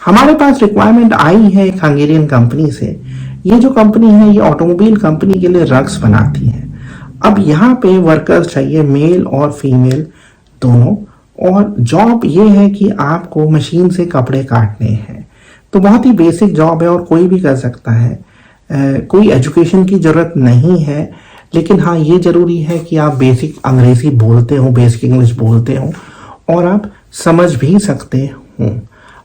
हमारे पास रिक्वायरमेंट आई है एक हंगेरियन कंपनी से। ये जो कंपनी है ये ऑटोमोबाइल कंपनी के लिए रग्स बनाती है। अब यहाँ पे वर्कर्स चाहिए, मेल और फीमेल दोनों। और जॉब ये है कि आपको मशीन से कपड़े काटने हैं। तो बहुत ही बेसिक जॉब है और कोई भी कर सकता है। कोई एजुकेशन की ज़रूरत नहीं है, लेकिन हाँ ये ज़रूरी है कि आप बेसिक अंग्रेज़ी बोलते हो, बेसिक इंग्लिश बोलते हो और आप समझ भी सकते हो।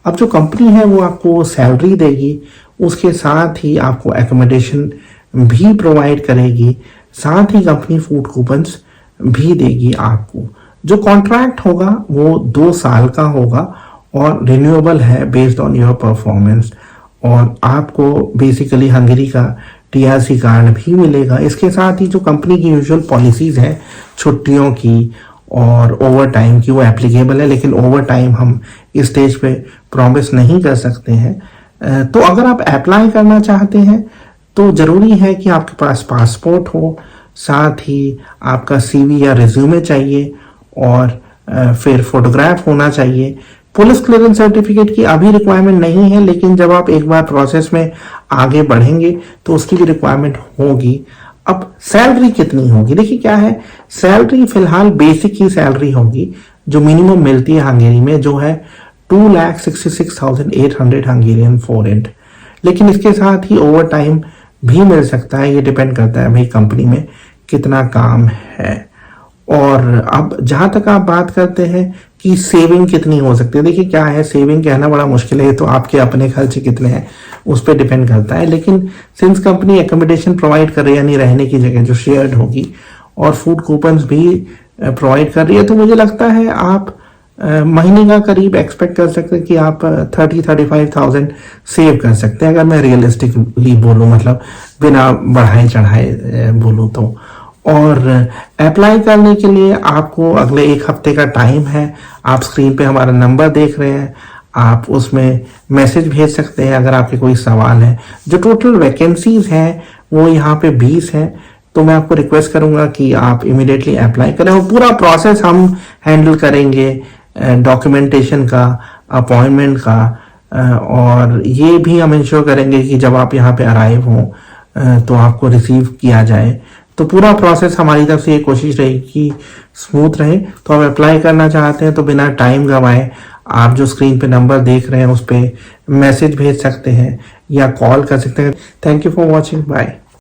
अब जो कंपनी है वो आपको सैलरी देगी, उसके साथ ही आपको एकोमोडेशन भी प्रोवाइड करेगी, साथ ही कंपनी फूड कूपन्स भी देगी आपको। जो कॉन्ट्रैक्ट होगा वो 2 साल का होगा और रिन्यूएबल है बेस्ड ऑन योर परफॉर्मेंस। और आपको बेसिकली हंगरी का टीआरसी कार्ड भी मिलेगा। इसके साथ ही जो कंपनी की यूजुअल पॉलिसीज़ हैं छुट्टियों की और ओवर टाइम की, वो एप्लीकेबल है, लेकिन ओवर टाइम हम इस स्टेज पे प्रॉमिस नहीं कर सकते हैं। तो अगर आप अप्लाई करना चाहते हैं तो ज़रूरी है कि आपके पास पासपोर्ट हो, साथ ही आपका सीवी या रिज्यूमे चाहिए और फिर फोटोग्राफ होना चाहिए। पुलिस क्लियरेंस सर्टिफिकेट की अभी रिक्वायरमेंट नहीं है, लेकिन जब आप एक बार प्रोसेस में आगे बढ़ेंगे तो उसकी भी रिक्वायरमेंट होगी। अब सैलरी कितनी होगी? देखिए क्या है, सैलरी फिलहाल बेसिक ही सैलरी होगी जो मिनिमम मिलती है हंगेरी में, जो है 2,66,800 हंगेरियन फोरेंट। लेकिन इसके साथ ही ओवर टाइम भी मिल सकता है, ये डिपेंड करता है भाई कंपनी में कितना काम है। और अब जहाँ तक आप बात करते हैं कि सेविंग कितनी हो सकती है, देखिए क्या है, सेविंग कहना बड़ा मुश्किल है, तो आपके अपने खर्चे कितने हैं उस पर डिपेंड करता है। लेकिन सिंस कंपनी एकोमोडेशन प्रोवाइड कर रही है, यानी रहने की जगह जो शेयर्ड होगी, और फूड कूपन्स भी प्रोवाइड कर रही है, तो मुझे लगता है आप महीने का करीब एक्सपेक्ट कर सकते हैं कि आप 30-35,000 सेव कर सकते हैं, अगर मैं रियलिस्टिकली बोलूँ, मतलब बिना बढ़ाए चढ़ाए बोलूँ तो। और अप्लाई करने के लिए आपको अगले 1 हफ्ते का टाइम है। आप स्क्रीन पे हमारा नंबर देख रहे हैं, आप उसमें मैसेज भेज सकते हैं अगर आपके कोई सवाल है। जो टोटल वैकेंसीज हैं वो यहाँ पे 20 हैं, तो मैं आपको रिक्वेस्ट करूँगा कि आप इमीडिएटली अप्लाई करें। और पूरा प्रोसेस हम हैंडल करेंगे, डॉक्यूमेंटेशन का, अपॉइंटमेंट का, और ये भी हम इंश्योर करेंगे कि जब आप यहाँ पे अराइव हों तो आपको रिसीव किया जाए। तो पूरा प्रोसेस हमारी तरफ से ये कोशिश रहेगी कि स्मूथ रहे। तो आप अप्लाई करना चाहते हैं तो बिना टाइम गंवाए आप जो स्क्रीन पे नंबर देख रहे हैं उस पर मैसेज भेज सकते हैं या कॉल कर सकते हैं। Thank you for watching, bye.